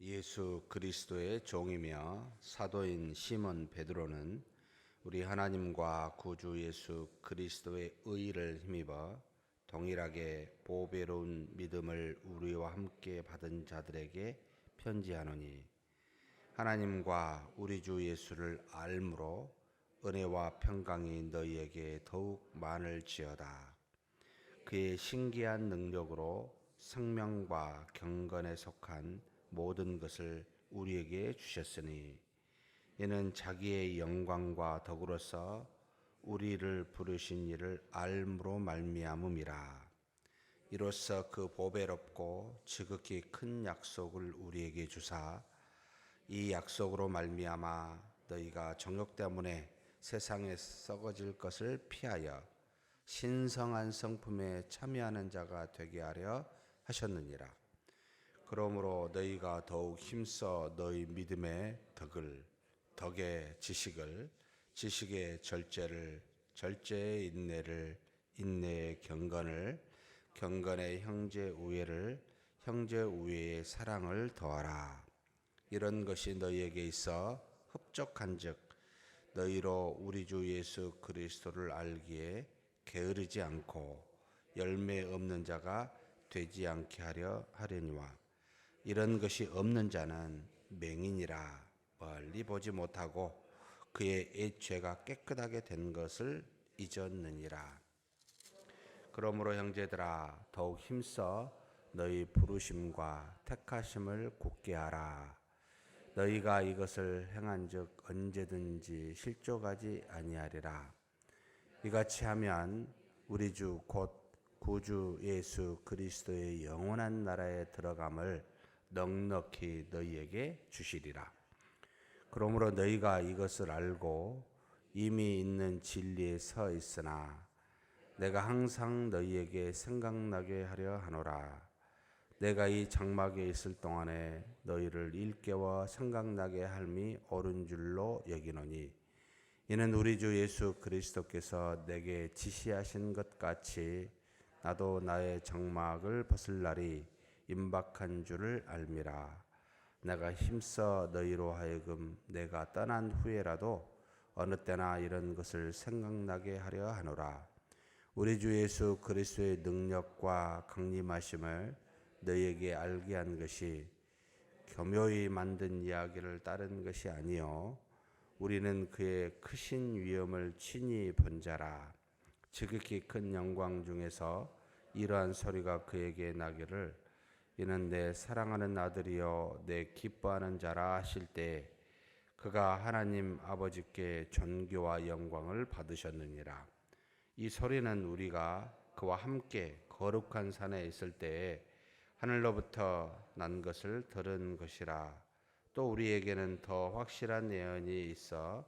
예수 그리스도의 종이며 사도인 시몬 베드로는 우리 하나님과 구주 예수 그리스도의 의를 힘입어 동일하게 보배로운 믿음을 우리와 함께 받은 자들에게 편지하노니, 하나님과 우리 주 예수를 알므로 은혜와 평강이 너희에게 더욱 많을지어다. 그의 신기한 능력으로 생명과 경건에 속한 모든 것을 우리에게 주셨으니, 이는 자기의 영광과 덕으로서 우리를 부르신 이를 알므로 말미암음이라. 이로써 그 보배롭고 지극히 큰 약속을 우리에게 주사, 이 약속으로 말미암아 너희가 정욕 때문에 세상에 썩어질 것을 피하여 신성한 성품에 참여하는 자가 되게 하려 하셨느니라. 그러므로 너희가 더욱 힘써 너희 믿음의 덕을, 덕의 지식을, 지식의 절제를, 절제의 인내를, 인내의 경건을, 경건의 형제 우애를, 형제 우애의 사랑을 더하라. 이런 것이 너희에게 있어 흡족한즉 너희로 우리 주 예수 그리스도를 알기에 게으르지 않고 열매 없는 자가 되지 않게 하려니와, 이런 것이 없는 자는 맹인이라 멀리 보지 못하고 그의 옛죄가 깨끗하게 된 것을 잊었느니라. 그러므로 형제들아, 더욱 힘써 너희 부르심과 택하심을 굳게 하라. 너희가 이것을 행한즉 언제든지 실족하지 아니하리라. 이같이 하면 우리 주 곧 구주 예수 그리스도의 영원한 나라에 들어감을 넉넉히 너희에게 주시리라. 그러므로 너희가 이것을 알고 이미 있는 진리에 서 있으나 내가 항상 너희에게 생각나게 하려 하노라. 내가 이 장막에 있을 동안에 너희를 일깨워 생각나게 함이 옳은 줄로 여기노니, 이는 우리 주 예수 그리스도께서 내게 지시하신 것 같이 나도 나의 장막을 벗을 날이 임박한 줄을 알미라. 내가 힘써 너희로 하여금 내가 떠난 후에라도 어느 때나 이런 것을 생각나게 하려 하노라. 우리 주 예수 그리스도의 능력과 강림하심을 너희에게 알게 한 것이 교묘히 만든 이야기를 따른 것이 아니요 우리는 그의 크신 위엄을 친히 본 자라. 지극히 큰 영광 중에서 이러한 소리가 그에게 나기를, 이는 내 사랑하는 아들이요 내 기뻐하는 자라 하실 때 그가 하나님 아버지께 존귀와 영광을 받으셨느니라. 이 소리는 우리가 그와 함께 거룩한 산에 있을 때에 하늘로부터 난 것을 들은 것이라. 또 우리에게는 더 확실한 예언이 있어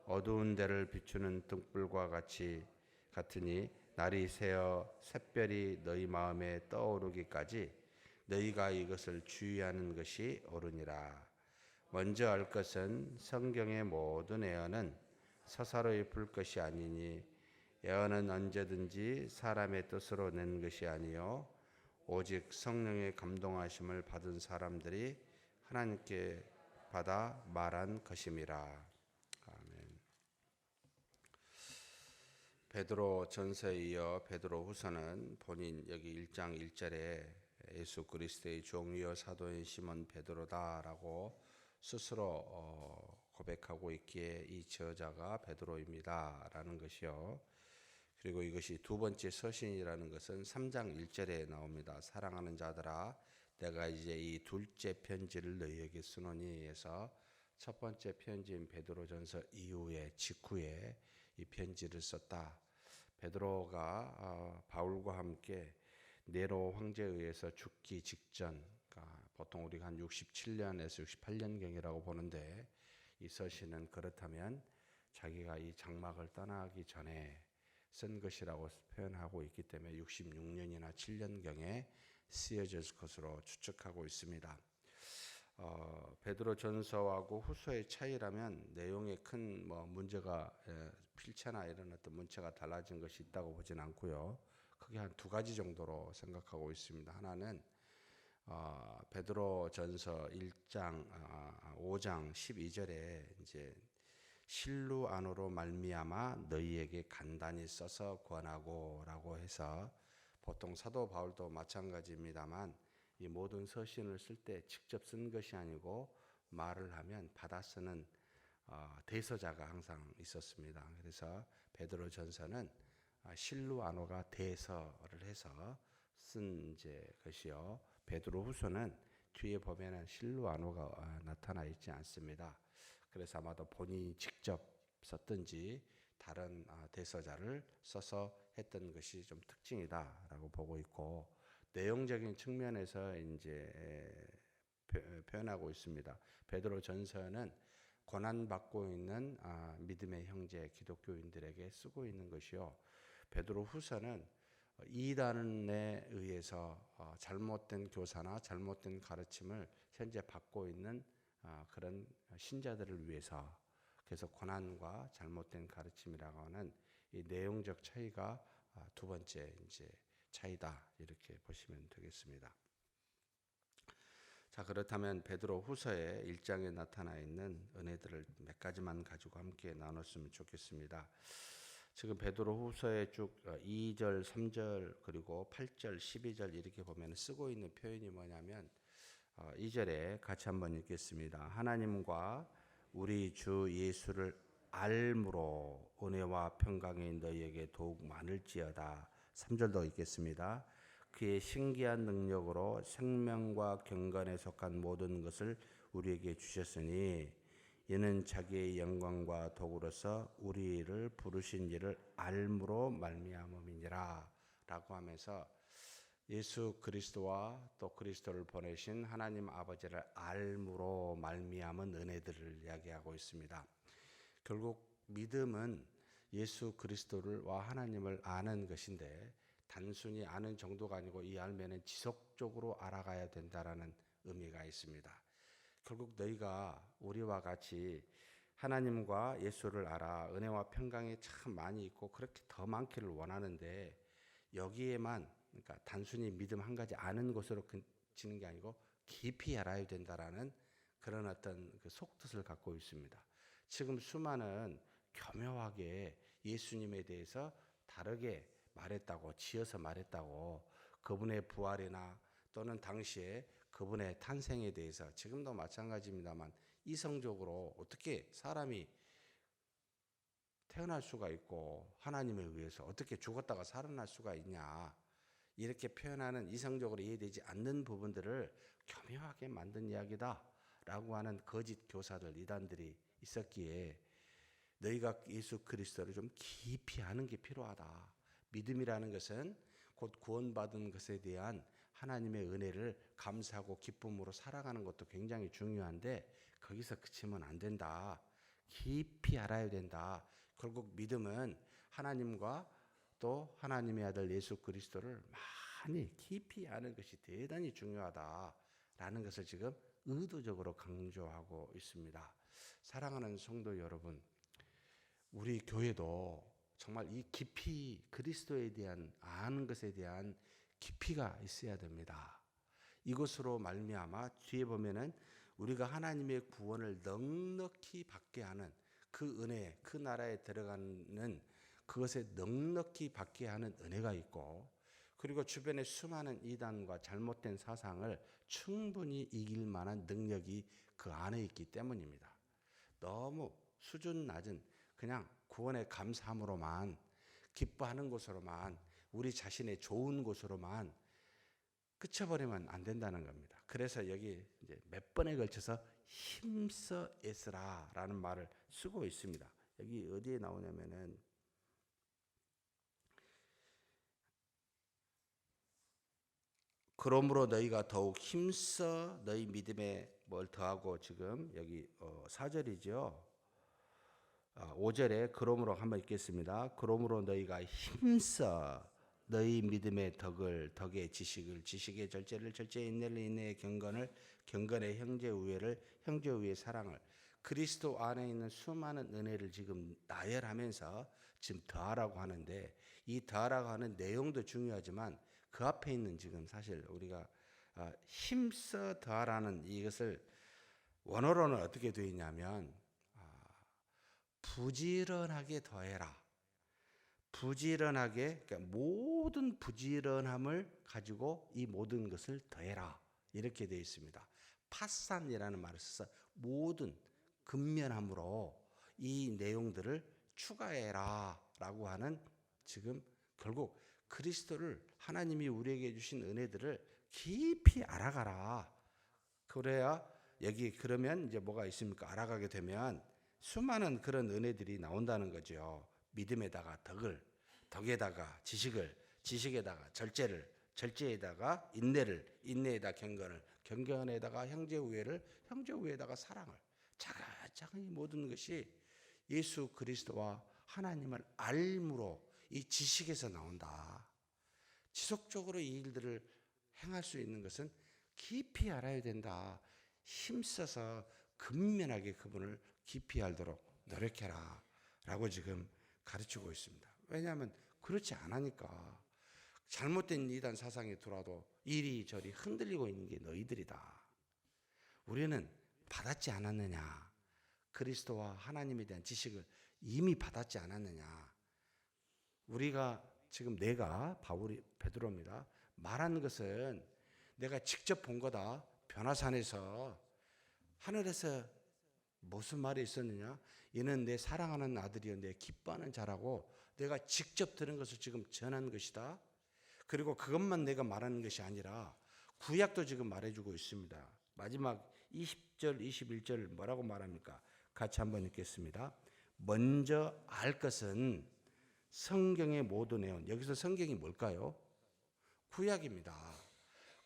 어두운 데를 비추는 등불과 같으니 날이 새어 샛별이 너희 마음에 떠오르기까지 너희가 이것을 주의하는 것이 옳으니라. 먼저 알 것은 성경의 모든 예언은 서사로이 풀 것이 아니니, 예언은 언제든지 사람의 뜻으로 낸 것이 아니요 오직 성령의 감동하심을 받은 사람들이 하나님께 받아 말한 것임이라. 아멘. 베드로 전서에 이어 베드로 후서는 본인 여기 1장 1절에 예수 그리스도의 종이요 사도인 시몬 베드로다라고 스스로 고백하고 있기에 이 저자가 베드로입니다라는 것이요. 그리고 이것이 두 번째 서신이라는 것은 3장 1절에 나옵니다. 사랑하는 자들아, 내가 이제 이 둘째 편지를 너희에게 쓰노니 해서 첫 번째 편지인 베드로전서 이후에 직후에 이 편지를 썼다. 베드로가 바울과 함께 네로 황제에 의해서 죽기 직전, 그러니까 보통 우리가 한 67년에서 68년경이라고 보는데, 이 서신은 그렇다면 자기가 이 장막을 떠나기 전에 쓴 것이라고 표현하고 있기 때문에 66년이나 7년경에 쓰여졌을 것으로 추측하고 있습니다. 베드로 전서하고 후서의 차이라면 내용에 큰 문제가 필체나 이런 어떤 문체가 달라진 것이 있다고 보진 않고요. 크게 한 두 가지 정도로 생각하고 있습니다. 하나는 베드로전서 1장 5장 12절에 이제 실루 안으로 말미암아 너희에게 간단히 써서 권하고라고 해서 보통 사도 바울도 마찬가지입니다만 이 모든 서신을 쓸 때 직접 쓴 것이 아니고 말을 하면 받아 쓰는 대서자가 항상 있었습니다. 그래서 베드로전서는 실루아노가 대서를 해서 쓴 이제 것이요. 베드로후서는 뒤에 보면은 실루아노가 나타나 있지 않습니다. 그래서 아마도 본인이 직접 썼든지 다른 대서자를 써서 했던 것이 좀 특징이다라고 보고 있고, 내용적인 측면에서 이제 표현하고 있습니다. 베드로전서는 고난받고 있는 믿음의 형제 기독교인들에게 쓰고 있는 것이요. 베드로후서는 이단에 의해서 잘못된 교사나 잘못된 가르침을 현재 받고 있는 그런 신자들을 위해서, 그래서 고난과 잘못된 가르침이라고 하는 이 내용적 차이가 두 번째 이제 차이다, 이렇게 보시면 되겠습니다. 자, 그렇다면 베드로 후서의 1장에 나타나 있는 은혜들을 몇 가지만 가지고 함께 나눴으면 좋겠습니다. 지금 베드로 후서의 쭉 2절, 3절, 그리고 8절, 12절 이렇게 보면 쓰고 있는 표현이 뭐냐면 2절에 같이 한번 읽겠습니다. 하나님과 우리 주 예수를 알므로 은혜와 평강이 너희에게 더욱 많을지어다. 3절도 읽겠습니다. 그의 신기한 능력으로 생명과 경건에 속한 모든 것을 우리에게 주셨으니 이는 자기의 영광과 도구로서 우리를 부르신 이를 알므로 말미암음이니라 라고 하면서 예수 그리스도와 또 그리스도를 보내신 하나님 아버지를 알므로 말미암은 은혜들을 이야기하고 있습니다. 결국 믿음은 예수 그리스도와 하나님을 아는 것인데 단순히 아는 정도가 아니고 이 알면은 지속적으로 알아가야 된다라는 의미가 있습니다. 결국 너희가 우리와 같이 하나님과 예수를 알아 은혜와 평강이 참 많이 있고 그렇게 더 많기를 원하는데 여기에만, 그러니까 단순히 믿음 한 가지 아는 것으로 그치는 게 아니고 깊이 알아야 된다라는 그런 어떤 그 속뜻을 갖고 있습니다. 지금 수많은 교묘하게 예수님에 대해서 다르게 말했다고, 지어서 말했다고, 그분의 부활이나 또는 당시에 그분의 탄생에 대해서 지금도 마찬가지입니다만 이성적으로 어떻게 사람이 태어날 수가 있고 하나님에 의해서 어떻게 죽었다가 살아날 수가 있냐, 이렇게 표현하는 이성적으로 이해되지 않는 부분들을 교묘하게 만든 이야기다 라고 하는 거짓 교사들, 이단들이 있었기에 너희가 예수 그리스도를 좀 깊이 아는 게 필요하다. 믿음이라는 것은 곧 구원받은 것에 대한 하나님의 은혜를 감사하고 기쁨으로 살아가는 것도 굉장히 중요한데 거기서 그치면 안 된다. 깊이 알아야 된다. 결국 믿음은 하나님과 또 하나님의 아들 예수 그리스도를 많이 깊이 아는 것이 대단히 중요하다라는 것을 지금 의도적으로 강조하고 있습니다. 사랑하는 성도 여러분, 우리 교회도 정말 이 깊이 그리스도에 대한 아는 것에 대한 깊이가 있어야 됩니다. 이것으로 말미암아 뒤에 보면은 우리가 하나님의 구원을 넉넉히 받게 하는 그 은혜, 그 나라에 들어가는 그것에 넉넉히 받게 하는 은혜가 있고, 그리고 주변의 수많은 이단과 잘못된 사상을 충분히 이길 만한 능력이 그 안에 있기 때문입니다. 너무 수준 낮은 그냥 구원의 감사함으로만 기뻐하는 것으로만 우리 자신의 좋은 것으로만 그쳐버리면 안 된다는 겁니다. 그래서 여기 이제 몇 번에 걸쳐서 힘써 애쓰라라는 말을 쓰고 있습니다. 여기 어디에 나오냐면은 그러므로 너희가 더욱 힘써 너희 믿음에 뭘 더하고, 지금 여기 4절이죠. 5절에 그러므로 한번 읽겠습니다. 그러므로 너희가 힘써 너희 믿음의 덕의 지식을, 지식의 절제를, 절제의 인내를, 인내의 경건을, 경건의 형제 우애를, 형제 우애의 사랑을, 그리스도 안에 있는 수많은 은혜를 지금 나열하면서 지금 더하라고 하는데, 이 더하라고 하는 내용도 중요하지만 그 앞에 있는 지금 사실 우리가 힘써 더하라는 이것을 원어로는 어떻게 되어 있냐면 부지런하게 더해라. 부지런하게, 그러니까 모든 부지런함을 가지고 이 모든 것을 더해라. 이렇게 되어 있습니다. 파산이라는 말을 써서 모든 근면함으로 이 내용들을 추가해라 라고 하는, 지금 결국 그리스도를, 하나님이 우리에게 주신 은혜들을 깊이 알아가라. 그래야 여기 그러면 이제 뭐가 있습니까? 알아가게 되면 수많은 그런 은혜들이 나온다는 거죠. 믿음에다가 덕을, 덕에다가 지식을, 지식에다가 절제를, 절제에다가 인내를, 인내에다 경건을, 경건에다가 형제 우애를, 형제 우애에다가 사랑을. 차근차근 이 모든 것이 예수 그리스도와 하나님을 알므로 이 지식에서 나온다. 지속적으로 이 일들을 행할 수 있는 것은 깊이 알아야 된다. 힘써서 근면하게 그분을 깊이 알도록 노력해라 라고 지금 가르치고 있습니다. 왜냐하면 그렇지 않으니까 잘못된 이단 사상이 들어와도 이리저리 흔들리고 있는 게 너희들이다. 우리는 받았지 않았느냐? 그리스도와 하나님에 대한 지식을 이미 받았지 않았느냐? 우리가 지금, 내가 바울이, 베드로입니다, 말하는 것은 내가 직접 본 거다. 변화산에서, 하늘에서 무슨 말이 있었느냐? 이는 내 사랑하는 아들이여 내 기뻐하는 자라고 내가 직접 들은 것을 지금 전한 것이다. 그리고 그것만 내가 말하는 것이 아니라 구약도 지금 말해주고 있습니다. 마지막 20절 21절 뭐라고 말합니까? 같이 한번 읽겠습니다. 먼저 알 것은 성경의 모든 내용. 여기서 성경이 뭘까요? 구약입니다.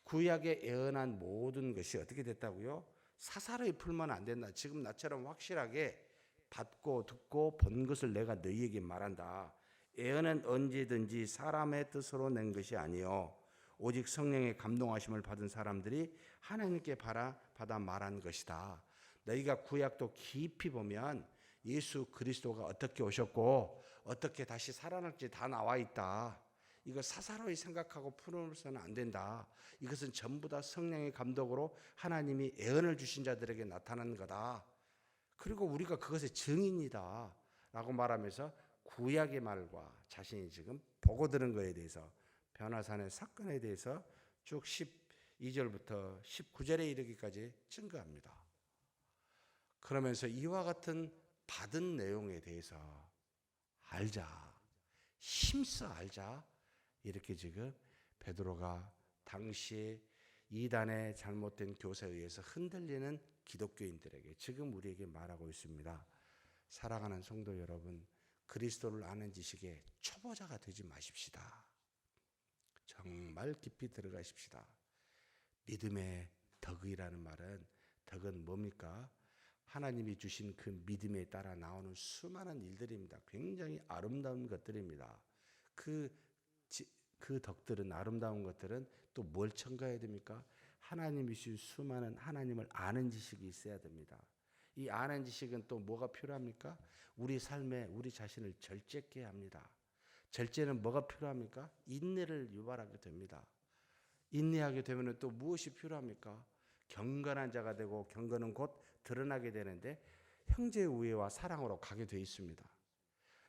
구약에 예언한 모든 것이 어떻게 됐다고요? 사사로이 풀면 안 된다. 지금 나처럼 확실하게 받고 듣고 본 것을 내가 너희에게 말한다. 예언은 언제든지 사람의 뜻으로 낸 것이 아니요 오직 성령의 감동하심을 받은 사람들이 하나님께 받아 말한 것이다. 너희가 구약도 깊이 보면 예수 그리스도가 어떻게 오셨고 어떻게 다시 살아날지 다 나와 있다. 이거 사사로이 생각하고 풀어서는 안 된다. 이것은 전부 다 성령의 감독으로 하나님이 예언을 주신 자들에게 나타난 거다. 그리고 우리가 그것의 증인이다 라고 말하면서 구약의 말과 자신이 지금 보고 들은 것에 대해서, 변화산의 사건에 대해서 쭉 12절부터 19절에 이르기까지 증거합니다. 그러면서 이와 같은 받은 내용에 대해서 알자, 힘써 알자, 이렇게 지금 베드로가 당시에 이단의 잘못된 교사에 의해서 흔들리는 기독교인들에게 지금 우리에게 말하고 있습니다. 사랑하는 성도 여러분, 그리스도를 아는 지식에 초보자가 되지 마십시다. 정말 깊이 들어가십시다. 믿음의 덕이라는 말은, 덕은 뭡니까? 하나님이 주신 그 믿음에 따라 나오는 수많은 일들입니다. 굉장히 아름다운 것들입니다. 그 덕들은, 아름다운 것들은 또 뭘 첨가해야 됩니까? 하나님이 주신 수많은 하나님을 아는 지식이 있어야 됩니다. 이 아는 지식은 또 뭐가 필요합니까? 우리 삶에 우리 자신을 절제케 합니다. 절제는 뭐가 필요합니까? 인내를 유발하게 됩니다. 인내하게 되면 또 무엇이 필요합니까? 경건한 자가 되고, 경건은 곧 드러나게 되는데 형제의 우애와 사랑으로 가게 돼 있습니다.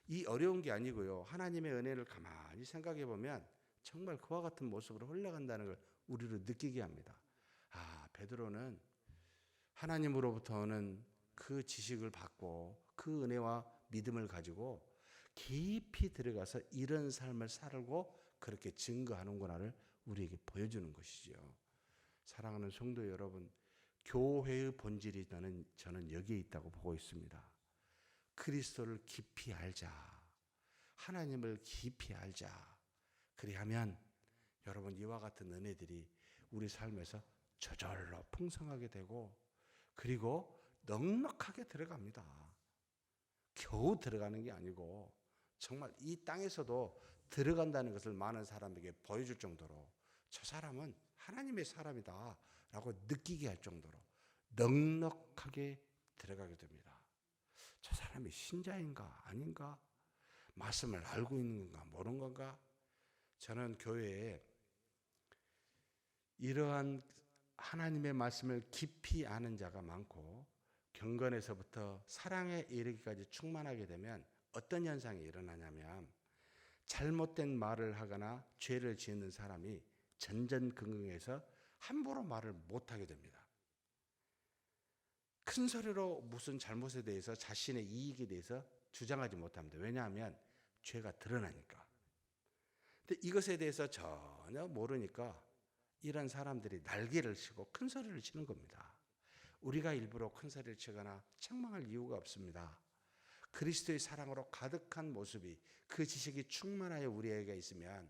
이 어려운 게 아니고요. 하나님의 은혜를 가만히 생각해 보면 정말 그와 같은 모습으로 흘러간다는 걸 우리로 느끼게 합니다. 베드로는 하나님으로부터 오는 그 지식을 받고 그 은혜와 믿음을 가지고 깊이 들어가서 이런 삶을 살고 그렇게 증거하는구나를 우리에게 보여주는 것이죠. 사랑하는 성도 여러분, 교회의 본질이 저는 여기에 있다고 보고 있습니다. 그리스도를 깊이 알자. 하나님을 깊이 알자. 그리하면 여러분, 이와 같은 은혜들이 우리 삶에서 저절로 풍성하게 되고, 그리고 넉넉하게 들어갑니다. 겨우 들어가는 게 아니고 정말 이 땅에서도 들어간다는 것을 많은 사람에게 보여줄 정도로, 저 사람은 하나님의 사람이다 라고 느끼게 할 정도로 넉넉하게 들어가게 됩니다. 저 사람이 신자인가 아닌가? 말씀을 알고 있는 건가 모르는 건가? 저는 교회에 이러한 하나님의 말씀을 깊이 아는 자가 많고 경건에서부터 사랑에 이르기까지 충만하게 되면 어떤 현상이 일어나냐면 잘못된 말을 하거나 죄를 지은 사람이 전전긍긍해서 함부로 말을 못하게 됩니다. 큰 소리로 무슨 잘못에 대해서 자신의 이익에 대해서 주장하지 못합니다. 왜냐하면 죄가 드러나니까. 근데 이것에 대해서 전혀 모르니까 이런 사람들이 날개를 치고 큰 소리를 치는 겁니다. 우리가 일부러 큰 소리를 치거나 책망할 이유가 없습니다. 그리스도의 사랑으로 가득한 모습이, 그 지식이 충만하여 우리에게 있으면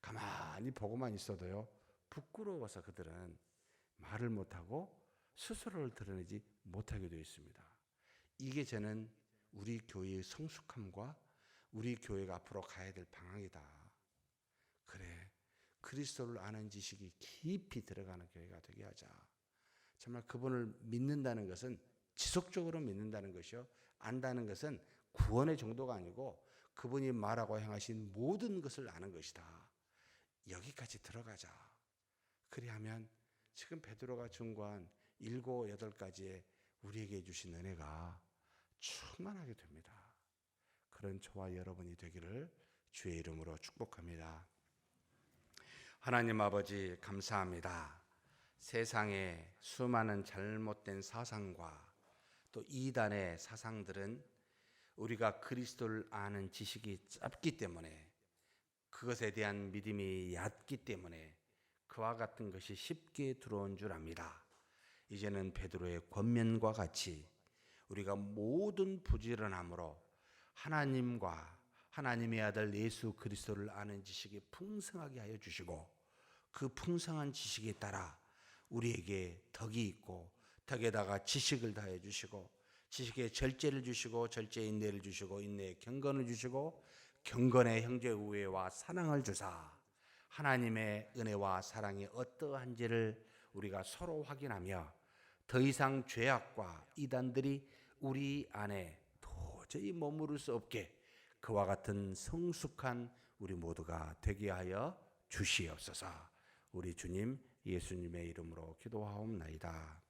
가만히 보고만 있어도요, 부끄러워서 그들은 말을 못하고 스스로를 드러내지 못하게 되어 있습니다. 이게 저는 우리 교회의 성숙함과 우리 교회가 앞으로 가야 될 방향이다. 그래, 그리스도를 아는 지식이 깊이 들어가는 교회가 되게 하자. 정말 그분을 믿는다는 것은 지속적으로 믿는다는 것이요, 안다는 것은 구원의 정도가 아니고 그분이 말하고 행하신 모든 것을 아는 것이다. 여기까지 들어가자. 그리하면 지금 베드로가 중고한 7, 8가지의 우리에게 주신 은혜가 충만하게 됩니다. 그런 저와 여러분이 되기를 주의 이름으로 축복합니다. 하나님 아버지, 감사합니다. 세상에 수많은 잘못된 사상과 또 이단의 사상들은 우리가 그리스도를 아는 지식이 짧기 때문에, 그것에 대한 믿음이 얕기 때문에 그와 같은 것이 쉽게 들어온 줄 압니다. 이제는 베드로의 권면과 같이 우리가 모든 부지런함으로 하나님과 하나님의 아들 예수 그리스도를 아는 지식이 풍성하게 하여 주시고, 그 풍성한 지식에 따라 우리에게 덕이 있고 덕에다가 지식을 더해 주시고, 지식에 절제를 주시고 절제에 인내를 주시고 인내에 경건을 주시고 경건에 형제 우애와 사랑을 주사 하나님의 은혜와 사랑이 어떠한지를 우리가 서로 확인하며 더 이상 죄악과 이단들이 우리 안에 도저히 머무를 수 없게 그와 같은 성숙한 우리 모두가 되게 하여 주시옵소서. 우리 주님 예수님의 이름으로 기도하옵나이다.